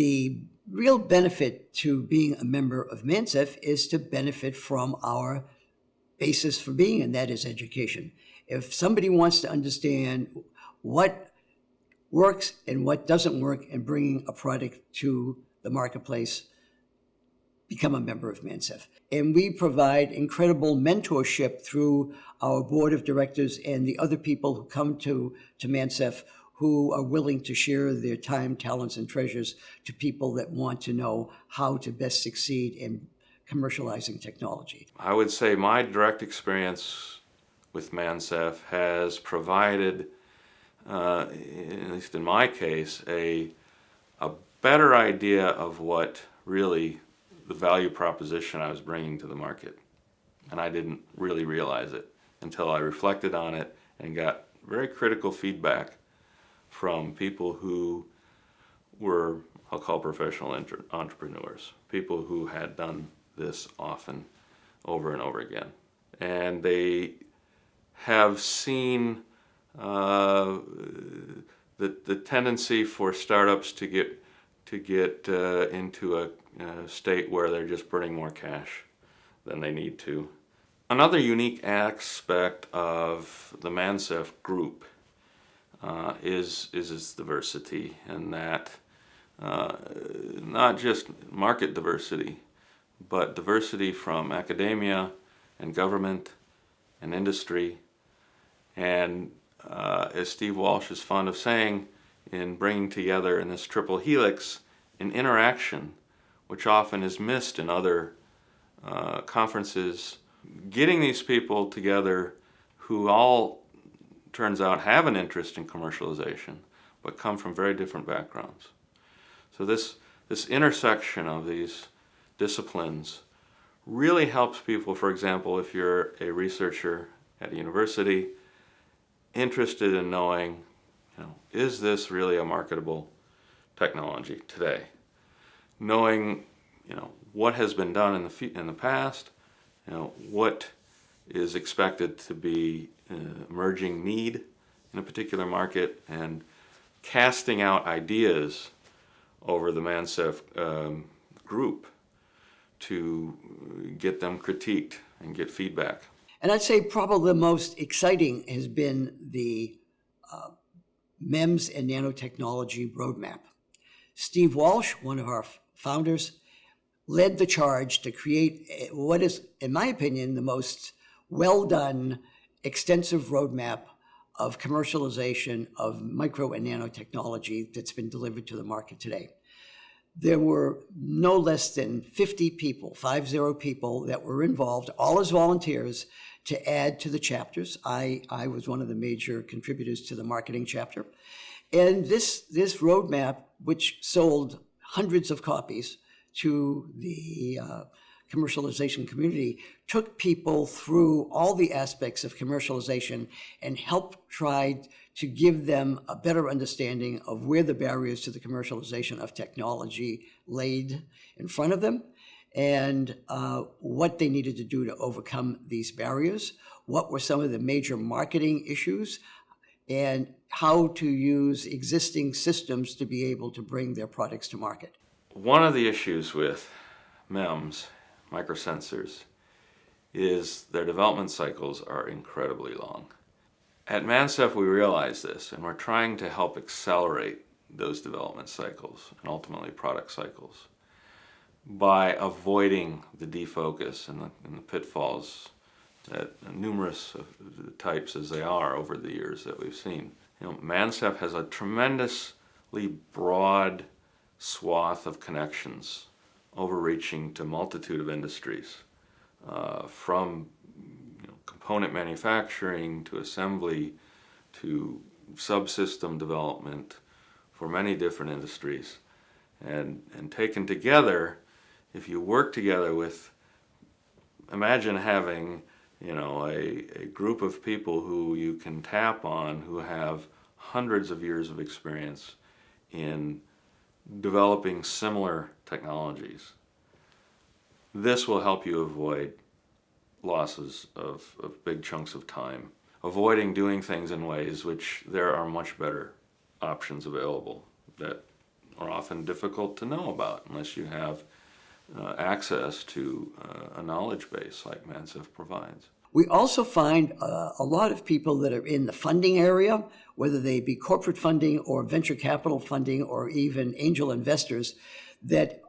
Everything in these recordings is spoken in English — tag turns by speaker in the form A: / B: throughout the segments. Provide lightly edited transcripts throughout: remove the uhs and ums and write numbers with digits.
A: The real benefit to being a member of MANCEF is to benefit from our basis for being, and that is education. If somebody wants to understand what works and what doesn't work in bringing a product to the marketplace, become a member of MANCEF. And we provide incredible mentorship through our board of directors and the other people who come to MANCEF, who are willing to share their time, talents, and treasures to people that want to know how to best succeed in commercializing technology.
B: I would say my direct experience with MANCEF has provided, at least in my case, a better idea of what really the value proposition I was bringing to the market. And I didn't really realize it until I reflected on it and got very critical feedback from people who were, I'll call professional entrepreneurs, people who had done this often over and over again. And they have seen the tendency for startups to get into a state where they're just burning more cash than they need to. Another unique aspect of the MANCEF group is its diversity, and that not just market diversity, but diversity from academia and government and industry. And as Steve Walsh is fond of saying, in bringing together in this triple helix an interaction, which often is missed in other conferences, getting these people together who all, turns out, have an interest in commercialization, but come from very different backgrounds. So this intersection of these disciplines really helps people. For example, if you're a researcher at a university interested in knowing, is this really a marketable technology today? Knowing, what has been done in the past, what is expected to be emerging need in a particular market, and casting out ideas over the MANCEF group to get them critiqued and get feedback.
A: And I'd say probably the most exciting has been the MEMS and nanotechnology roadmap. Steve Walsh, one of our founders, led the charge to create what is, in my opinion, the most well-done, extensive roadmap of commercialization of micro and nanotechnology that's been delivered to the market today. There were no less than 50 people, 50 people, that were involved, all as volunteers, to add to the chapters. I was one of the major contributors to the marketing chapter. And this roadmap, which sold hundreds of copies to the commercialization community, took people through all the aspects of commercialization and helped try to give them a better understanding of where the barriers to the commercialization of technology laid in front of them, and what they needed to do to overcome these barriers, what were some of the major marketing issues, and how to use existing systems to be able to bring their products to market.
B: One of the issues with MEMS, microsensors, is their development cycles are incredibly long. At MANCEF, we realize this, and we're trying to help accelerate those development cycles and ultimately product cycles by avoiding the defocus and the pitfalls that numerous of the types as they are over the years that we've seen. MANCEF has a tremendously broad swath of connections overreaching to a multitude of industries, from component manufacturing to assembly to subsystem development for many different industries. And taken together, if you work together with, imagine having a group of people who you can tap on who have hundreds of years of experience in developing similar technologies. This will help you avoid losses of big chunks of time, avoiding doing things in ways which there are much better options available that are often difficult to know about unless you have access to a knowledge base like MANCEF provides.
A: We also find a lot of people that are in the funding area, whether they be corporate funding or venture capital funding or even angel investors, that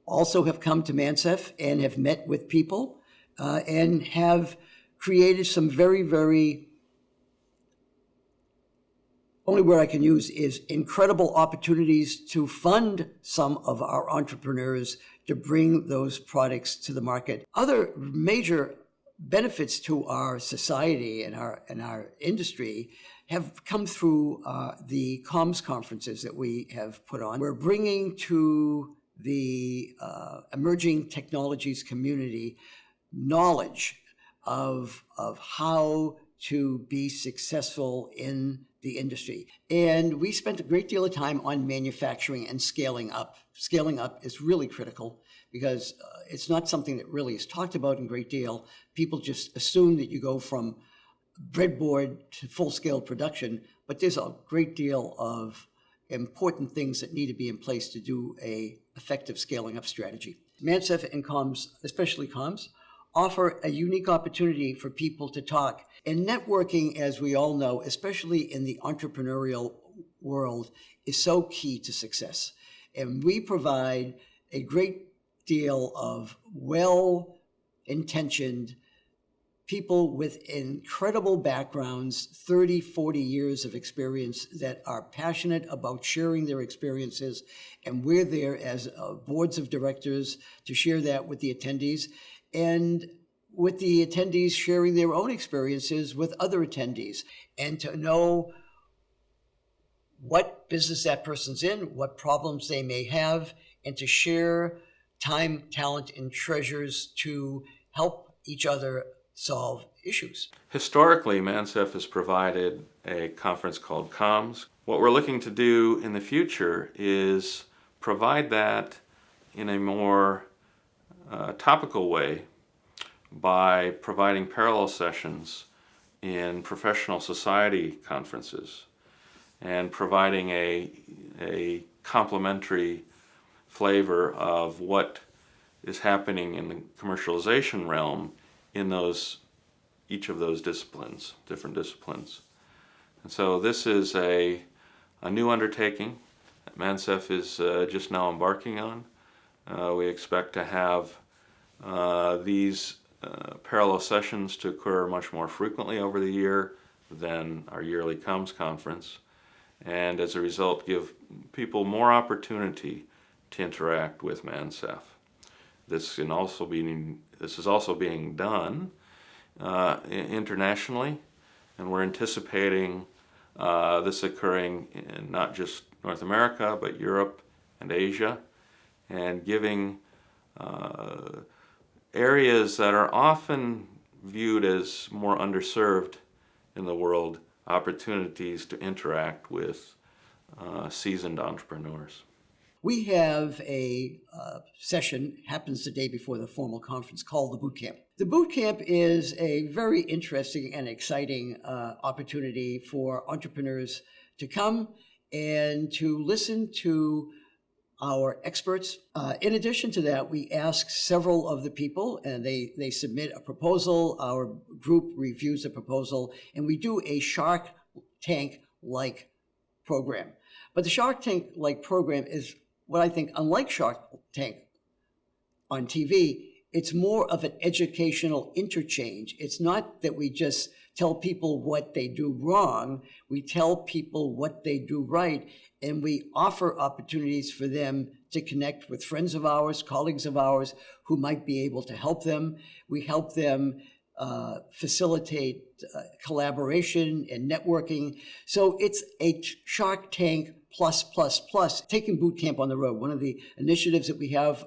A: also have come to MANCEF and have met with people and have created some very, very, only word I can use is incredible opportunities to fund some of our entrepreneurs to bring those products to the market. Other major benefits to our society and our industry have come through the comms conferences that we have put on. We're bringing to the emerging technologies community knowledge of how to be successful in the industry. And we spent a great deal of time on manufacturing and scaling up. Scaling up is really critical because it's not something that really is talked about in great deal. People just assume that you go from breadboard to full-scale production, but there's a great deal of important things that need to be in place to do a effective scaling up strategy. MANCEF and comms, especially comms, offer a unique opportunity for people to talk. And networking, as we all know, especially in the entrepreneurial world, is so key to success. And we provide a great deal of well-intentioned people with incredible backgrounds, 30, 40 years of experience that are passionate about sharing their experiences. And we're there as boards of directors to share that with the attendees. And with the attendees sharing their own experiences with other attendees, and to know what business that person's in, what problems they may have, and to share time, talent, and treasures to help each other solve issues.
B: Historically, MANCEF has provided a conference called Comms. What we're looking to do in the future is provide that in a more topical way by providing parallel sessions in professional society conferences and providing a complementary flavor of what is happening in the commercialization realm in each of those disciplines, different disciplines. And so this is a new undertaking that MANCEF is just now embarking on. We expect to have these parallel sessions to occur much more frequently over the year than our yearly comms conference, and as a result give people more opportunity to interact with MANCEF. This is also being done internationally, and we're anticipating this occurring in not just North America, but Europe and Asia, and giving areas that are often viewed as more underserved in the world opportunities to interact with seasoned entrepreneurs.
A: We have a session, happens the day before the formal conference, called the Boot Camp. The Boot Camp is a very interesting and exciting opportunity for entrepreneurs to come and to listen to our experts. In addition to that, we ask several of the people, and they submit a proposal. Our group reviews the proposal, and we do a Shark Tank-like program. But the Shark Tank-like program is what I think, unlike Shark Tank on TV, it's more of an educational interchange. It's not that we just tell people what they do wrong. We tell people what they do right, and we offer opportunities for them to connect with friends of ours, colleagues of ours who might be able to help them. We help them facilitate collaboration and networking. So it's a Shark Tank plus, taking boot camp on the road. One of the initiatives that we have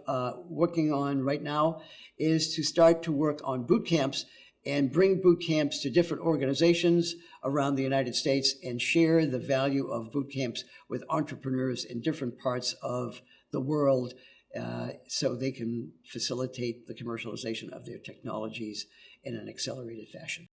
A: working on right now is to start to work on boot camps and bring boot camps to different organizations around the United States and share the value of boot camps with entrepreneurs in different parts of the world so they can facilitate the commercialization of their technologies in an accelerated fashion.